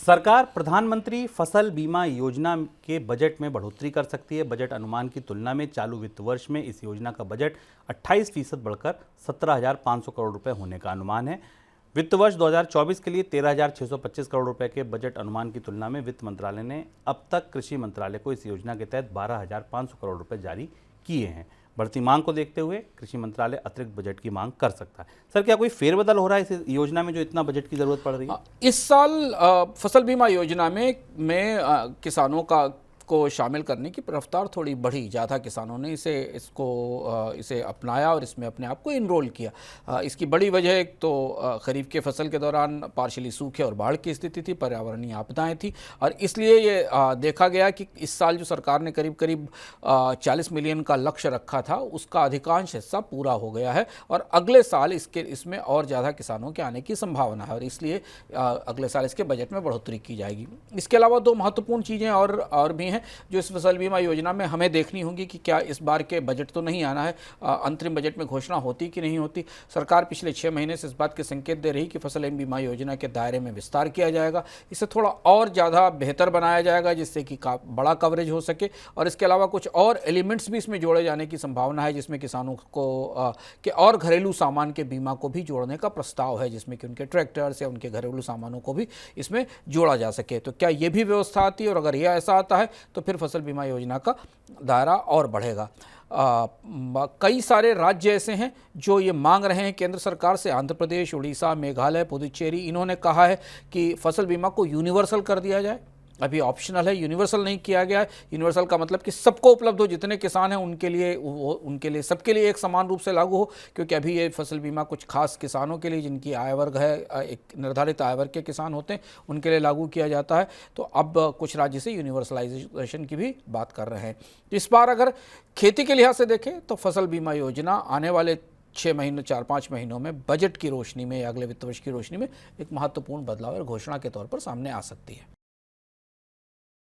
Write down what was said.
सरकार प्रधानमंत्री फसल बीमा योजना के बजट में बढ़ोतरी कर सकती है। बजट अनुमान की तुलना में चालू वित्त वर्ष में इस योजना का बजट 28% बढ़कर 17,500 करोड़ रुपए होने का अनुमान है। वित्त वर्ष 2024 के लिए 13,625 करोड़ रुपए के बजट अनुमान की तुलना में वित्त मंत्रालय ने अब तक कृषि मंत्रालय को इस योजना के तहत 12,500 करोड़ रुपए जारी किए हैं। बढ़ती मांग को देखते हुए कृषि मंत्रालय अतिरिक्त बजट की मांग कर सकता है। सर, क्या कोई फेरबदल हो रहा है इस योजना में जो इतना बजट की जरूरत पड़ रही है? इस साल फसल बीमा योजना में किसानों को शामिल करने की रफ्तार थोड़ी बढ़ी। ज़्यादा किसानों ने इसे अपनाया और इसमें अपने आप को इनरोल किया। इसकी बड़ी वजह एक तो खरीफ के फसल के दौरान पार्शली सूखे और बाढ़ की स्थिति थी, पर्यावरणीय आपदाएं थी, और इसलिए ये देखा गया कि इस साल जो सरकार ने करीब करीब 40 मिलियन का लक्ष्य रखा था, उसका अधिकांश हिस्सा पूरा हो गया है और अगले साल इसमें और ज़्यादा किसानों के आने की संभावना है और इसलिए अगले साल इसके बजट में बढ़ोतरी की जाएगी। इसके अलावा दो महत्वपूर्ण चीज़ें और भी हैं जो इस फसल बीमा योजना में हमें देखनी होगी कि क्या इस बार के बजट तो नहीं आना है, अंतरिम बजट में घोषणा होती कि नहीं होती। सरकार पिछले 6 महीने से इस बात के संकेत दे रही कि फसल बीमा योजना के दायरे में विस्तार किया जाएगा, इसे थोड़ा और ज़्यादा बेहतर बनाया जाएगा जिससे कि बड़ा कवरेज हो सके, और इसके अलावा कुछ और एलिमेंट्स भी इसमें जोड़े जाने की संभावना है जिसमें किसानों को के और घरेलू सामान के बीमा को भी जोड़ने का प्रस्ताव है, जिसमें कि उनके ट्रैक्टर्स या उनके घरेलू सामानों को भी इसमें जोड़ा जा सके। तो क्या ये भी व्यवस्था आती है, और अगर यह ऐसा आता है तो फिर फसल बीमा योजना का दायरा और बढ़ेगा। कई सारे राज्य ऐसे हैं जो ये मांग रहे हैं केंद्र सरकार से, आंध्र प्रदेश, उड़ीसा, मेघालय, पुदुचेरी, इन्होंने कहा है कि फसल बीमा को यूनिवर्सल कर दिया जाए। अभी ऑप्शनल है, यूनिवर्सल नहीं किया गया है। यूनिवर्सल का मतलब कि सबको उपलब्ध हो, जितने किसान हैं उनके लिए सबके लिए एक समान रूप से लागू हो, क्योंकि अभी ये फसल बीमा कुछ खास किसानों के लिए जिनकी आय वर्ग है, एक निर्धारित आय वर्ग के किसान होते हैं, उनके लिए लागू किया जाता है। तो अब कुछ राज्य से यूनिवर्सलाइजेशन की भी बात कर रहे हैं। तो इस बार अगर खेती के लिहाज से देखें तो फसल बीमा योजना आने वाले 6 महीनों 4-5 महीनों में बजट की रोशनी में या अगले वित्त वर्ष की रोशनी में एक महत्वपूर्ण बदलाव और घोषणा के तौर पर सामने आ सकती है।